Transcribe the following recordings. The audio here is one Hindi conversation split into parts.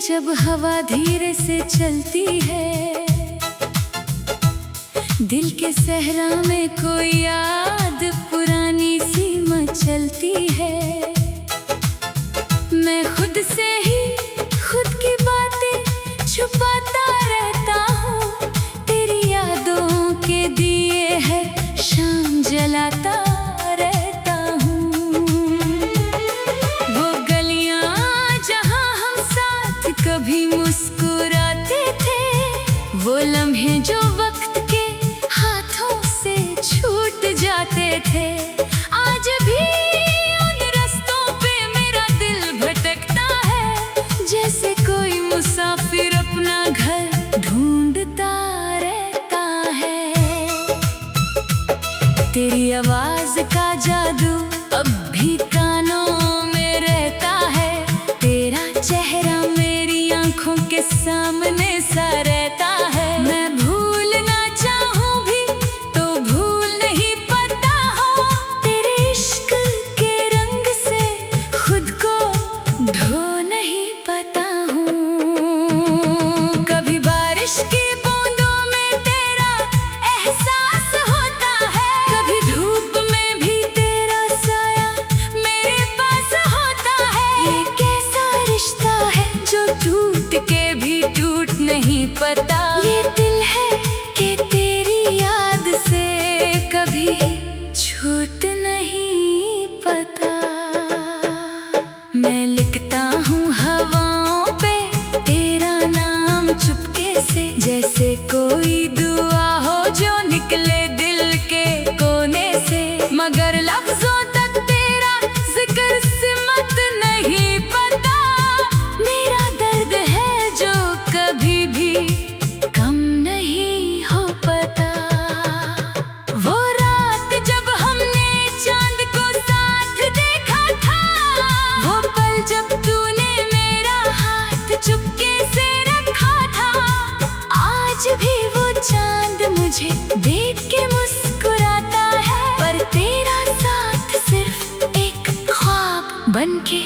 जब हवा धीरे से चलती है, दिल के सहरा में कोई याद पुरानी सी मचलती है। मैं खुद से ही खुद की बातें छुपाता रहता हूँ, तेरी यादों के दिए है शाम जलाता रहता हूँ। वो गलियाँ जहाँ हम साथ कभी मुस्कुराते थे, वो लम्हे जो वक्त के हाथों से छूट जाते थे, आज भी उन रास्तों पे मेरा दिल भटकता है, जैसे कोई मुसाफिर अपना घर ढूंढता रहता है। तेरी आवाज का जादू अब भी कानों में रहता है, तेरा चेहरा मेरी आंखों के सामने सा रहता है। मैं भूलना चाहूं भी तो भूल नहीं पाता हूँ, तेरे इश्क के रंग से खुद को धो नहीं पाता हूँ। कभी बारिश की बूंदों में तेरा एहसास होता है, कभी धूप में भी तेरा साया मेरे पास होता है। ये कैसा रिश्ता है जो टूट के भी टूट नहीं पता, ये दिल है कि तेरी याद से कभी छूट नहीं पता। मैं लिखता हूँ हवाओं पे तेरा नाम चुपके से, जैसे कोई दुआ हो जो निकले दिल के कोने से, मगर लफ्जों तक तेरा जिक्र सिमत नहीं पता। मेरा दर्द है जो कभी भी कम नहीं हो पता। वो रात जब हमने चांद को साथ देखा था, वो पल जब तूने मेरा हाथ चुपके से रखा था, आज भी वो चांद मुझे देख के मुस्कुराता है, पर तेरा साथ सिर्फ एक ख्वाब बनके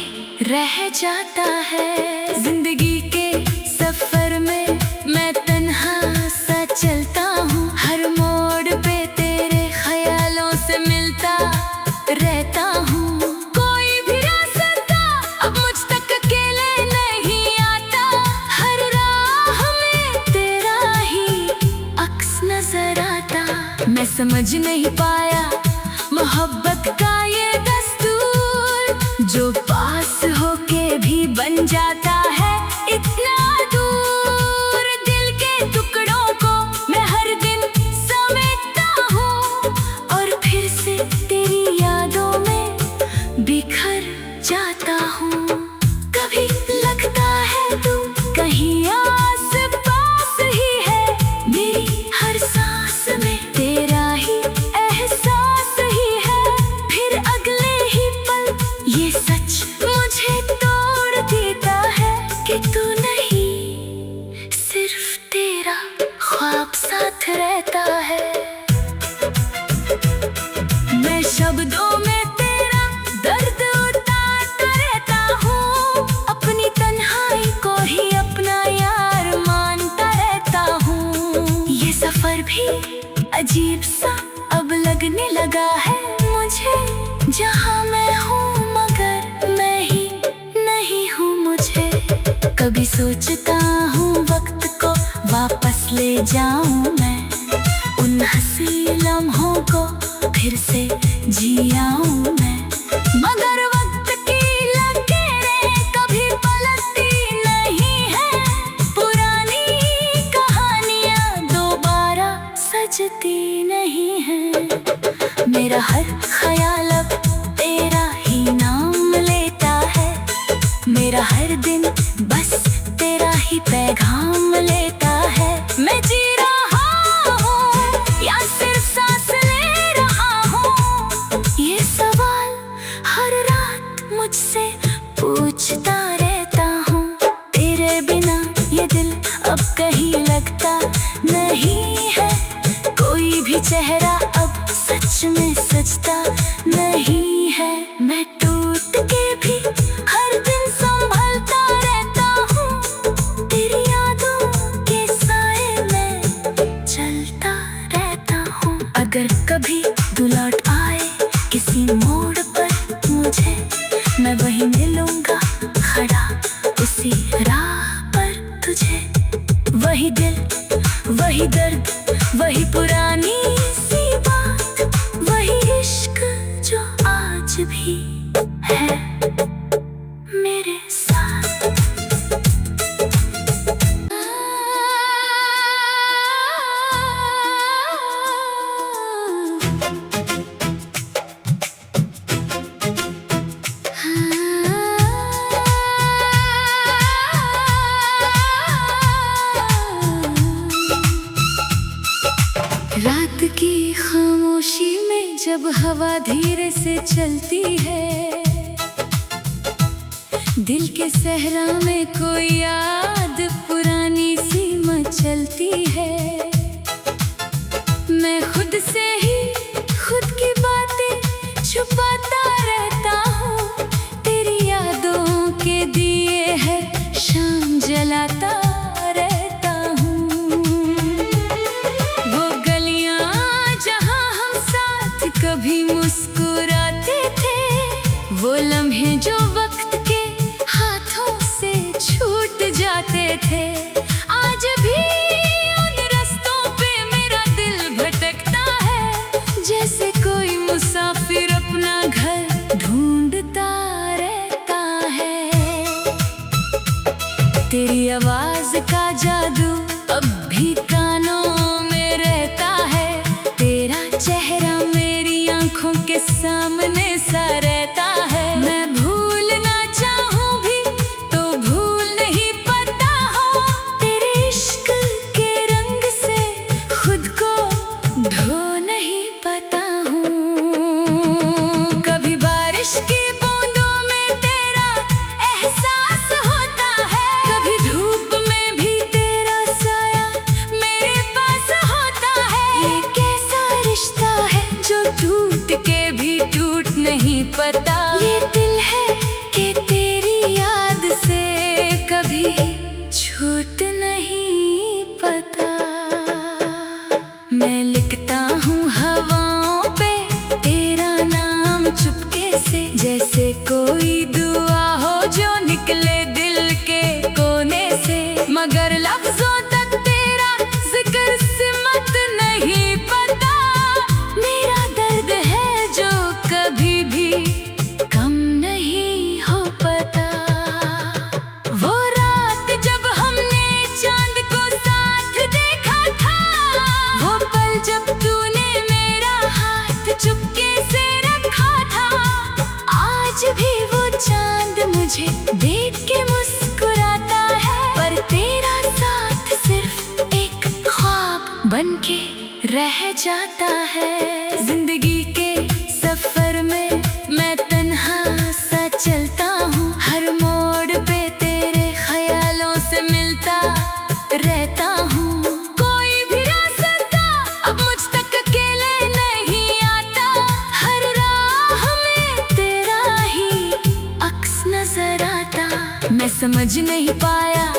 रह जाता है। जिंदगी के सफर में मैं तन्हा सा चलता हूँ, हर मोड़ पे तेरे ख्यालों से मिलता रहता हूँ। कोई भी रास्ता अब मुझ तक अकेले नहीं आता, हर राह में तेरा ही अक्स नजर आता। मैं समझ नहीं पाया मोहब्बत का ये दस्तूर, जो पास होके भी बन जाता है इतना दूर। दिल के टुकड़ों को मैं हर दिन समेटता हूँ, और फिर से तेरी यादों में बिखर जाता हूँ। कभी लगता है तू कहीं आस पास ही है, मेरी हर सांस में तेरा ही एहसास ही है, फिर अगले ही पल ये सच मुझे तोड़ देता है कि तू नहीं, सिर्फ तेरा ख्वाब साथ रहता है। मैं शब्दों में तेरा दर्द उतारता रहता हूँ, अपनी तन्हाई को ही अपना यार मानता रहता हूँ। ये सफर भी अजीब सा अब लगने लगा है मुझे, जहाँ मैं हूँ मगर मैं ही नहीं हूँ मुझे। कभी सोचता हूँ वक्त को वापस ले जाऊं मैं, उन हंसी लम्हों को फिर से जी आऊं मैं, मगर वक्त की लकीरें कभी पलटती नहीं है, पुरानी कहानियां दोबारा सजती नहीं है। मेरा हर ख्याल अब तेरा ही नाम लेता है, मेरा हर दिन बस तेरा ही पैगाम लेता है। मैं जी रहा हूँ या सिर्फ सांस ले रहा हूँ, ये सवाल हर रात मुझसे पूछता रहता हूँ। तेरे बिना ये दिल अब कहीं लगता नहीं है, कोई भी चेहरा अब सच में सजता नहीं है। मैं टूट के भी हर दिन संभलता रहता हूँ, वही दिल, वही दर्द, वही पुरानी सी बात, वही इश्क जो आज भी है मेरे साथ। रात की खामोशी में जब हवा धीरे से चलती है, दिल के सहरा में कोई याद पुरानी सी मचलती है। मैं खुद से ही खुद की बातें छुपाता रहता हूँ, तेरी यादों के दिए है शाम जलाता रहता हूँ। वो गलियाँ जहाँ हम साथ कभी मुस्कुराते थे, वो लम्हे जो वक्त के हाथों से छूट जाते थे, आज भी उन रास्तों पे मेरा दिल भटकता है, जैसे कोई मुसाफिर अपना घर ढूंढता रहता है। तेरी आवाज का जादू अब भी कानों में रहता है, तेरा चेहरा मेरी आंखों के सामने सा रहता है। मैं भूलना चाहूं भी तो भूल नहीं पाता हूँ, तेरे इश्क के रंग से खुद को धो नहीं पाता हूँ। कभी बारिश की बूंदों में तेरा एहसास होता है, कभी धूप में भी तेरा साया मेरे पास होता है। ये कैसा रिश्ता है जो टूट के भी टूट नहीं पता, ये दिल है कि तेरी याद से कभी छूट नहीं पता। मैं लिखता हूँ हवाओं पे तेरा नाम चुपके से, जैसे कोई दुआ हो जो निकले दिल के कोने से, मगर लफ्जों तक तेरा जिक्र सिमत नहीं पता। मेरा दर्द है जो कभी भी कम नहीं हो पता। वो रात जब हमने चांद को साथ देखा था, वो पल जब तूने मेरा हाथ चुपके से रखा था, आज भी वो चांद मुझे देख के मुस्कुराता है, पर तेरा साथ सिर्फ एक ख्वाब बनके रह जाता है। जिंदगी के सफर में मैं तन्हा सा चलता हूँ, हर मोड़ पे तेरे ख्यालों से मिलता रहता हूँ। कोई भी रास्ता अब मुझ तक अकेले नहीं आता, हर राह में तेरा ही अक्स नजर आता। मैं समझ नहीं पाया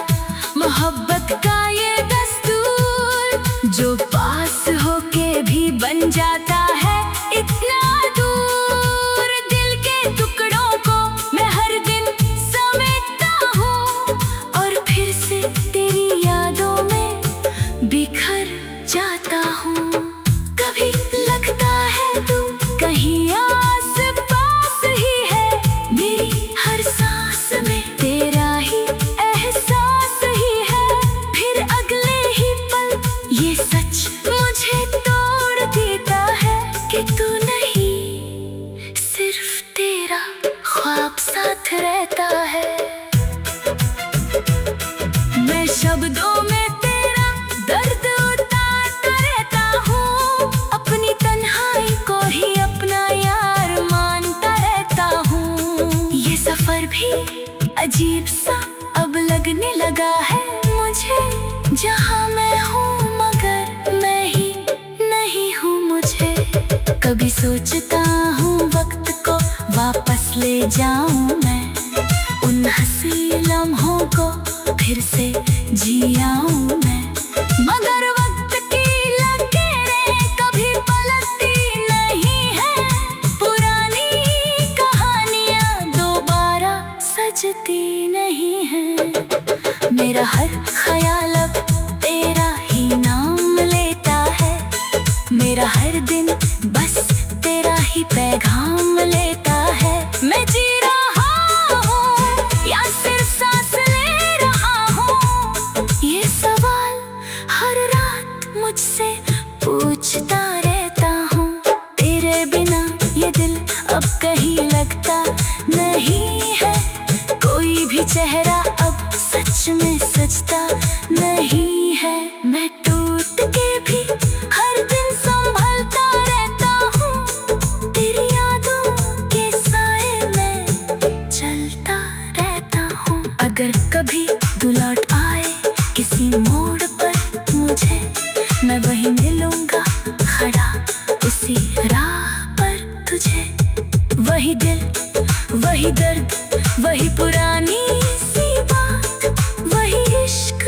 मोहब्बत का ये दस्तूर, जो पास होके भी बन जाता है इतना दूर। दिल के टुकड़ों को मैं हर दिन समेटता हूँ, और फिर से तेरी यादों में बिखर जाता हूँ। कभी लगता है तू कहीं आस पास ही है, मेरी हर सांस में तेरा ही एहसास ही है। फिर अगले ही पल ये सच मुझे तोड़ देता है कि तू नहीं, सिर्फ तेरा ख्वाब साथ रहता है। मैं शब्दों में तेरा दर्द उतारता रहता हूँ, अपनी तन्हाई को ही अपना यार मानता रहता हूँ। ये सफर भी अजीब सा अब लगने लगा है मुझे, जहाँ मैं हूँ मगर मैं ही नहीं हूँ मुझे। कभी सोचता हूँ वक्त को वापस ले जाऊं मैं, उन हंसी लम्हों को फिर से जी आऊं मैं, मगर वक्त की लकीरें कभी पलटती नहीं है। पुरानी कहानियां दोबारा सजती नहीं है। मेरा हर ख्याल अब पैगाम लेता है। मैं जी रहा हूँ या सिर्फ सांस ले रहा हूँ, ये सवाल हर रात मुझसे पूछता रहता हूँ। तेरे बिना ये दिल अब कहीं लगता नहीं है, कोई भी चेहरा अब सच में सजता नहीं है। मैं टूट के भी हर दिन संभलता रहता हूँ, तेरी यादों के साए में चलता रहता हूँ। अगर कभी तू लौट आए किसी मोड़ पर मुझे, मैं वहीं मिलूंगा खड़ा उसी राह पर तुझे। वही दिल, वही दर्द, वही पुरानी सी बात, वही इश्क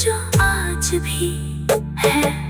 जो आज भी है।